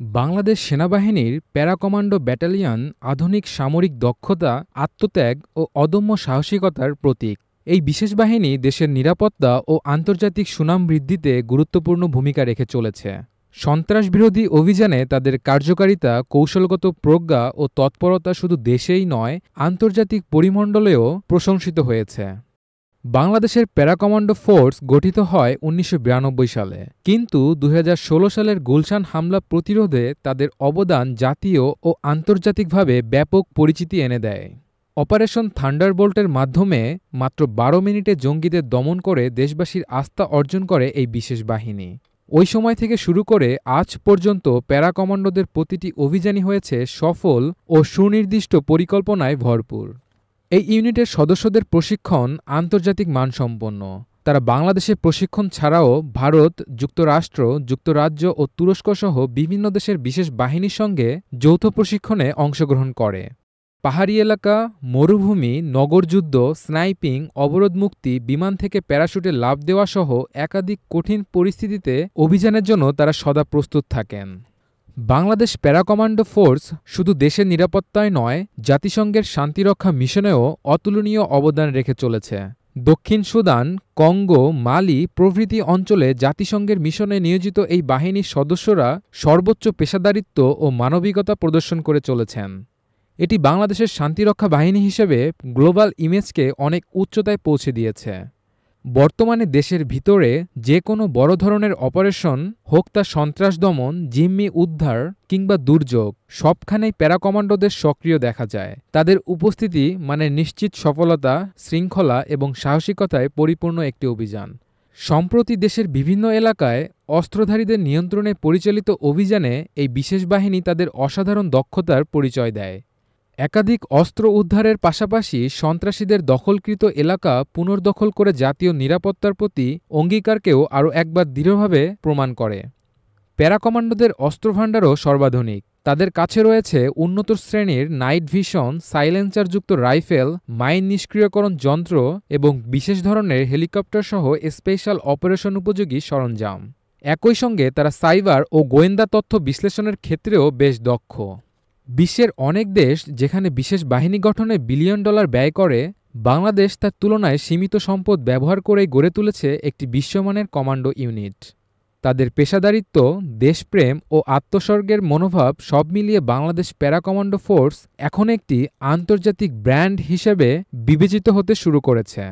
বাংলাদেশ সেনাবাহিনীর para commando battalion আধুনিক সামরিক দক্ষতা, আত্মত্যাগ ও অদম্য সাহসিকতার প্রতীক। এই বিশেষ বাহিনী দেশের নিরাপত্তা ও আন্তর্জাতিক সুনাম বৃদ্ধিতে গুরুত্বপূর্ণ ভূমিকা রেখে চলেছে। সন্ত্রাসবিরোধী অভিযানে তাদের কার্যকারিতা, কৌশলগত প্রজ্ঞা ও তৎপরতা শুধু দেশেই নয়, আন্তর্জাতিক পরিমণ্ডলেও প্রশংসিত হয়েছে। বাংলাদেশের প্যারা কমান্ডো ফোর্স গঠিত হয় ১৯৯২ সালে, কিন্তু ২০১৬ সালের গুলশান হামলা প্রতিরোধে তাদের অবদান জাতীয় ও আন্তর্জাতিকভাবে ব্যাপক পরিচিতি এনে দেয়। অপারেশন থান্ডারবোল্টের মাধ্যমে মাত্র ১২ মিনিটে জঙ্গিদের দমন করে দেশবাসীর আস্থা অর্জন করে এই বিশেষ বাহিনী। ওই সময় থেকে শুরু করে আজ পর্যন্ত প্যারা কমান্ডোদের প্রতিটি অভিযানই হয়েছে সফল ও সুনির্দিষ্ট পরিকল্পনায় ভরপুর। এই ইউনিটের সদস্যদের প্রশিক্ষণ আন্তর্জাতিক মানসম্পন্ন। তারা বাংলাদেশে প্রশিক্ষণ ছাড়াও ভারত, যুক্তরাষ্ট্র, যুক্তরাজ্য ও তুরস্ক সহ বিভিন্ন দেশের বিশেষ বাহিনীর সঙ্গে যৌথ প্রশিক্ষণে অংশগ্রহণ করে। পাহাড়ি এলাকা, মরুভূমি, নগরযুদ্ধ, স্নাইপিং, অবরোধমুক্তি, বিমান থেকে প্যারাশুটে লাফ দেওয়া সহ একাধিক কঠিন পরিস্থিতিতে অভিযানের জন্য তারা সদা প্রস্তুত থাকেন। বাংলাদেশ প্যারা কমান্ডো ফোর্স শুধু দেশের নিরাপত্তায় নয়, জাতিসংঘের শান্তিরক্ষা মিশনেও অতুলনীয় অবদান রেখে চলেছে। দক্ষিণ সুদান, কঙ্গো, মালি প্রভৃতি অঞ্চলে জাতিসংঘের মিশনে নিয়োজিত এই বাহিনীর সদস্যরা সর্বোচ্চ পেশাদারিত্ব ও মানবিকতা প্রদর্শন করে চলেছেন। এটি বাংলাদেশের শান্তিরক্ষা বাহিনী হিসেবে গ্লোবাল ইমেজকে অনেক উচ্চতায় পৌঁছে দিয়েছে। বর্তমানে দেশের ভিতরে যে কোনো বড় ধরনের অপারেশন হোক, তা সন্ত্রাস দমন, জিম্মি উদ্ধার কিংবা দুর্যোগ, সবখানেই প্যারা কমান্ডোদের সক্রিয় দেখা যায়। তাদের উপস্থিতি মানে নিশ্চিত সফলতা, শৃঙ্খলা এবং সাহসিকতায় পরিপূর্ণ একটি অভিযান। সম্প্রতি দেশের বিভিন্ন এলাকায় অস্ত্রধারীদের নিয়ন্ত্রণে পরিচালিত অভিযানে এই বিশেষ বাহিনী তাদের অসাধারণ দক্ষতার পরিচয় দেয়। একাধিক অস্ত্র উদ্ধারের পাশাপাশি সন্ত্রাসীদের দখলকৃত এলাকা পুনর্দখল করে জাতীয় নিরাপত্তার প্রতি অঙ্গীকারকেও আরও একবার দৃঢ়ভাবে প্রমাণ করে। প্যারা কমান্ডোদের অস্ত্রভাণ্ডারও সর্বাধুনিক। তাদের কাছে রয়েছে উন্নত শ্রেণীর নাইট ভিশন, সাইলেন্সারযুক্ত রাইফেল, মাইন নিষ্ক্রিয়করণ যন্ত্র এবং বিশেষ ধরনের হেলিকপ্টার সহ স্পেশাল অপারেশন উপযোগী সরঞ্জাম। একই সঙ্গে তারা সাইবার ও গোয়েন্দা তথ্য বিশ্লেষণের ক্ষেত্রেও বেশ দক্ষ। বিশ্বের অনেক দেশ যেখানে বিশেষ বাহিনী গঠনে বিলিয়ন ডলার ব্যয় করে, বাংলাদেশ তার তুলনায় সীমিত সম্পদ ব্যবহার করেই গড়ে তুলেছে একটি বিশ্বমানের কমান্ডো ইউনিট। তাদের পেশাদারিত্ব, দেশপ্রেম ও আত্মোৎসর্গের মনোভাব সব মিলিয়ে বাংলাদেশ প্যারা কমান্ডো ফোর্স এখন একটি আন্তর্জাতিক ব্র্যান্ড হিসেবে বিবেচিত হতে শুরু করেছে।